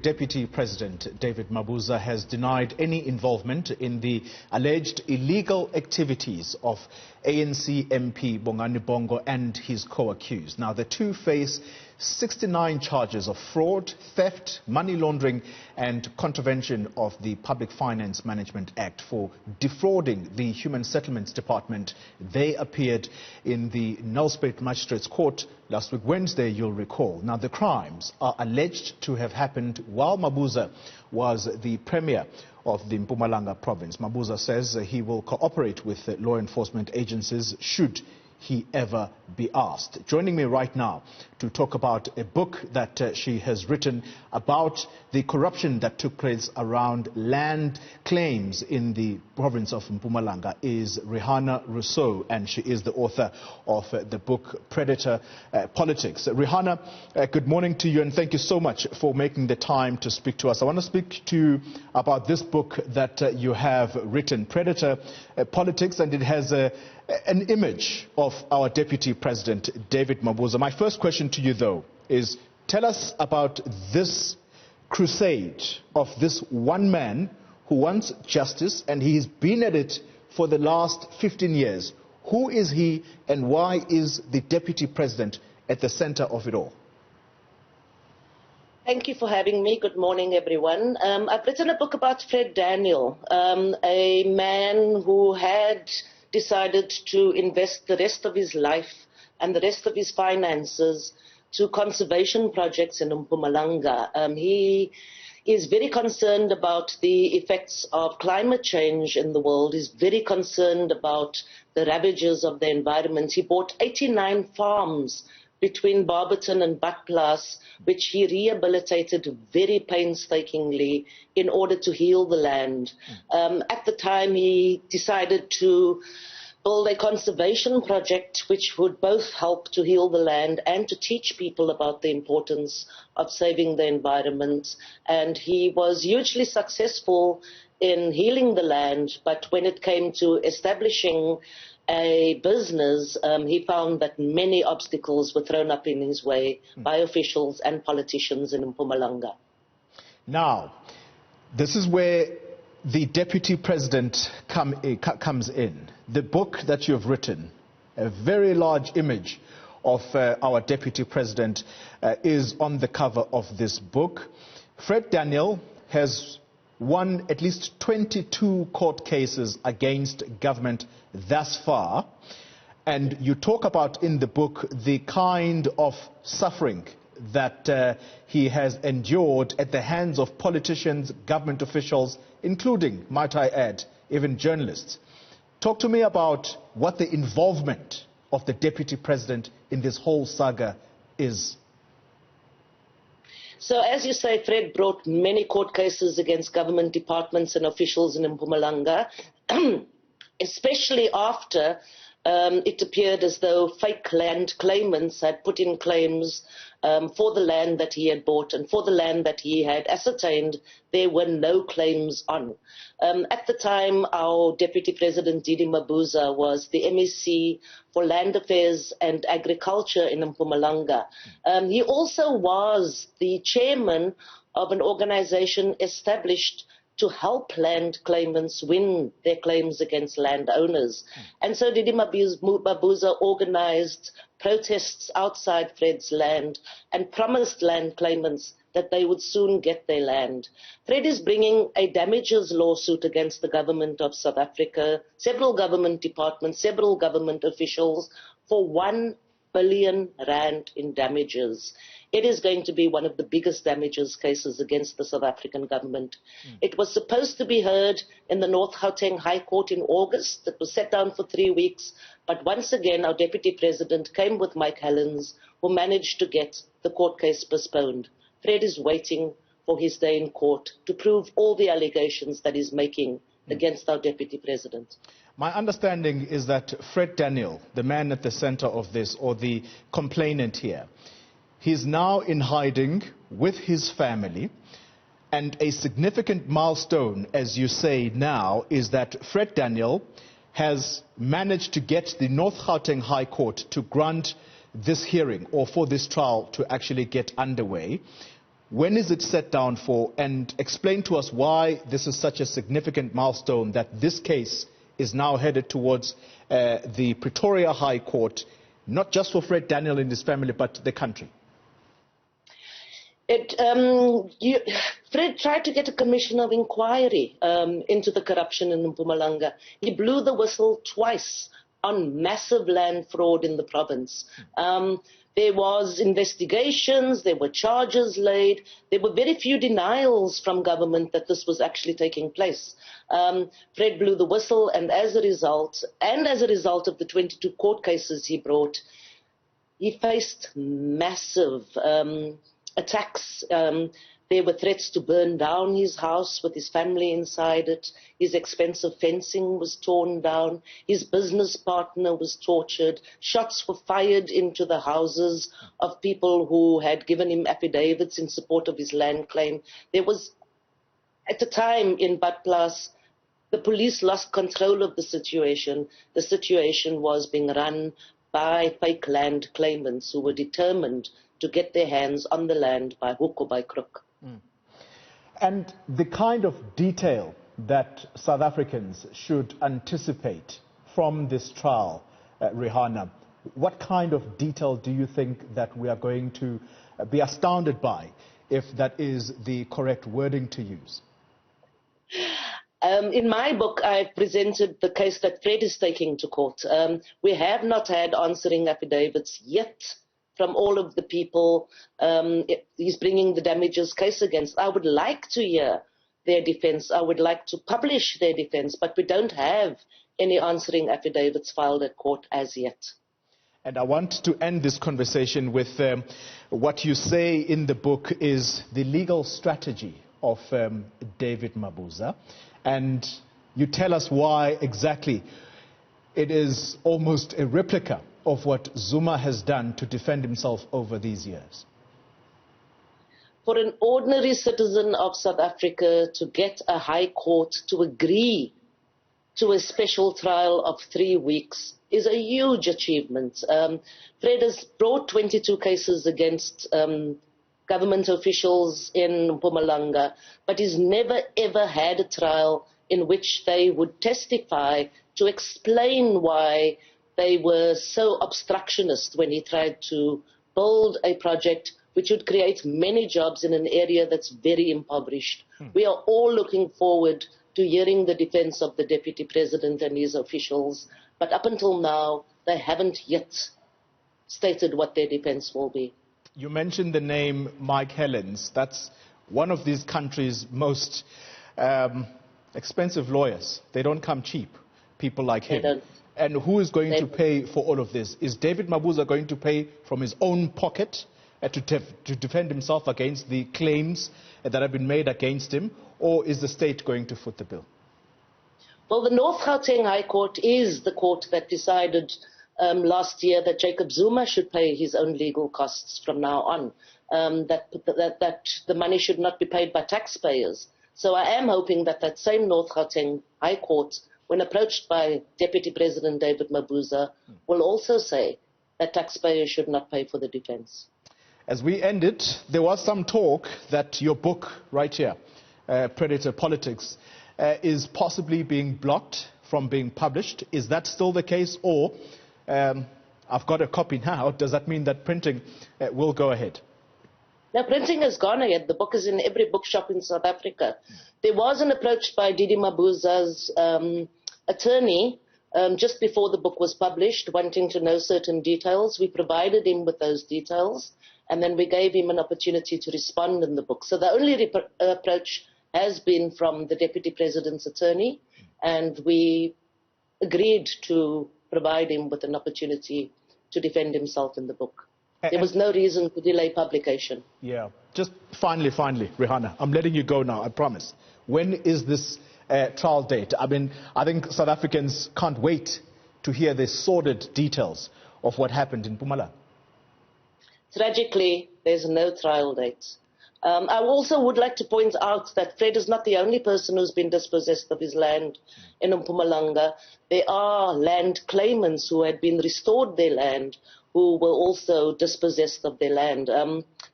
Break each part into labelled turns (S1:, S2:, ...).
S1: Deputy President David Mabuza has denied any involvement in the alleged illegal activities of ANC MP Bongani Bongo and his co-accused. Now, the two face 69 charges of fraud, theft, money laundering and contravention of the Public Finance Management Act for defrauding the Human Settlements Department. They appeared in the Nelspruit Magistrates Court last week Wednesday, you'll recall. Now, the crimes are alleged to have happened while Mabuza was the Premier of the Mpumalanga province. Mabuza says he will cooperate with law enforcement agencies should he ever be asked. Joining me right now to talk about a book that she has written about the corruption that took place around land claims in the province of Mpumalanga is Rehana Rossouw, and she is the author of the book Predator Politics. Rehana, good morning to you, and thank you so much for making the time to speak to us. I want to speak to you about this book that you have written, Predator Politics, and it has an image of our Deputy President David Mabuza. My first question to you, though, is tell us about this crusade of this one man who wants justice, and he's been at it for the last 15 years. Who is he, and why is the Deputy President at the center of it all?
S2: Thank you for having me. Good morning, everyone. I've written a book about Fred Daniel, a man who had decided to invest the rest of his life and the rest of his finances to conservation projects in Mpumalanga. He is very concerned about the effects of climate change in the world. He's very concerned about the ravages of the environment. He bought 89 farms between Barberton and Bakplaas, which he rehabilitated very painstakingly in order to heal the land. At the time, he decided to build a conservation project which would both help to heal the land and to teach people about the importance of saving the environment. And he was hugely successful in healing the land, but when it came to establishing a business, he found that many obstacles were thrown up in his way by officials and politicians in Mpumalanga. Now,
S1: this is where the Deputy President comes in. The book that you've written, a very large image of our Deputy President is on the cover of this book. Fred Daniel has won at least 22 court cases against government thus far, and you talk about in the book the kind of suffering that he has endured at the hands of politicians, government officials, including, might I add, even journalists. Talk to me about what the involvement of the Deputy President in this whole saga is.
S2: So, as you say, Fred brought many court cases against government departments and officials in Mpumalanga, especially after it appeared as though fake land claimants had put in claims for the land that he had bought and for the land that he had ascertained there were no claims on. At the time, our Deputy President David Mabuza was the MEC for Land Affairs and Agriculture in Mpumalanga. He also was the chairman of an organization established to help land claimants win their claims against landowners. And so David Mabuza organized protests outside Fred's land and promised land claimants that they would soon get their land. Fred is bringing a damages lawsuit against the government of South Africa, several government departments, several government officials for 1 billion rand in damages. It is going to be one of the biggest damages cases against the South African government. It was supposed to be heard in the North Gauteng High Court in August. It was set down for 3 weeks. But once again, our Deputy President came with Mike Helens, who managed to get the court case postponed. Fred is waiting for his day in court to prove all the allegations that he's making against our Deputy President.
S1: My understanding is that Fred Daniel, the man at the center of this, or the complainant here, he's now in hiding with his family, and a significant milestone, as you say now, is that Fred Daniel has managed to get the North Gauteng High Court to grant this hearing, or for this trial to actually get underway. When is it set down for? And explain to us why this is such a significant milestone that this case is now headed towards the Pretoria High Court, not just for Fred Daniel and his family, but the country.
S2: Fred tried to get a commission of inquiry into the corruption in Mpumalanga. He blew the whistle twice on massive land fraud in the province. There was investigations, there were charges laid, there were very few denials from government that this was actually taking place. Fred blew the whistle, and as a result of the 22 court cases he brought, he faced massive attacks. There were threats to burn down his house with his family inside it. His expensive fencing was torn down. His business partner was tortured. Shots were fired into the houses of people who had given him affidavits in support of his land claim. There was, at the time in Badplaas, the police lost control of the situation. The situation was being run by fake land claimants who were determined to get their hands on the land by hook or by crook.
S1: And the kind of detail that South Africans should anticipate from this trial, Rehana, what kind of detail do you think that we are going to be astounded by, if that is the correct wording to use?
S2: In my book, I've presented the case that Fred is taking to court. We have not had answering affidavits yet from all of the people he's bringing the damages case against. I would like to hear their defense. I would like to publish their defense, but we don't have any answering affidavits filed at court as yet.
S1: And I want to end this conversation with what you say in the book is the legal strategy of David Mabuza. And you tell us why exactly it is almost a replica of what Zuma has done to defend himself over these years.
S2: For an ordinary citizen of South Africa to get a high court to agree to a special trial of 3 weeks is a huge achievement. Fred has brought 22 cases against government officials in Mpumalanga, but he's never ever had a trial in which they would testify to explain why they were so obstructionist when he tried to build a project which would create many jobs in an area that's very impoverished. We are all looking forward to hearing the defense of the Deputy President and his officials, but up until now, they haven't yet stated what their defense will be.
S1: You mentioned the name Mike Helens. That's one of these countries' most expensive lawyers. They don't come cheap, people like him. And who is going to pay for all of this? Is David Mabuza going to pay from his own pocket to defend himself against the claims that have been made against him, or is the state going to foot the bill?
S2: Well, the North Gauteng High Court is the court that decided last year that Jacob Zuma should pay his own legal costs from now on, that the money should not be paid by taxpayers. So I am hoping that that same North Gauteng High Court, when approached by Deputy President David Mabuza, will also say that taxpayers should not pay for the defense.
S1: As we end it, there was some talk that your book right here, Predator Politics, is possibly being blocked from being published. Is that still the case? Or, I've got a copy now, does that mean that printing will go ahead?
S2: Now, printing has gone ahead. The book is in every bookshop in South Africa. There was an approach by Didi Mabuza's attorney just before the book was published, wanting to know certain details. We provided him with those details, and then we gave him an opportunity to respond in the book. So the only approach has been from the Deputy President's attorney, and we agreed to provide him with an opportunity to defend himself in the book. There was no reason to delay publication.
S1: Yeah. Just finally, Rehana, I'm letting you go now, I promise. When is this trial date? I mean, I think South Africans can't wait to hear the sordid details of what happened in Mpumalanga.
S2: Tragically, there's no trial date. I also would like to point out that Fred is not the only person who's been dispossessed of his land in Mpumalanga. There are land claimants who had been restored their land, who were also dispossessed of their land.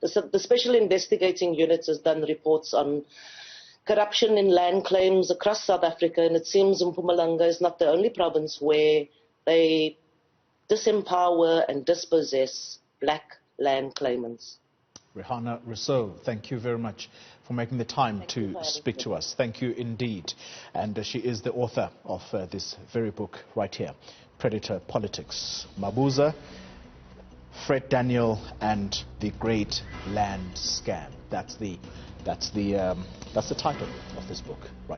S2: The Special Investigating Unit has done reports on corruption in land claims across South Africa, and it seems Mpumalanga is not the only province where they disempower and dispossess black land claimants.
S1: Rehana Rossouw, thank you very much for making the time to speak to us. Thank you indeed. And she is the author of this very book right here, Predator Politics. Mabusa, Fred Daniel and the Great Land Scam. That's the title of this book. Right.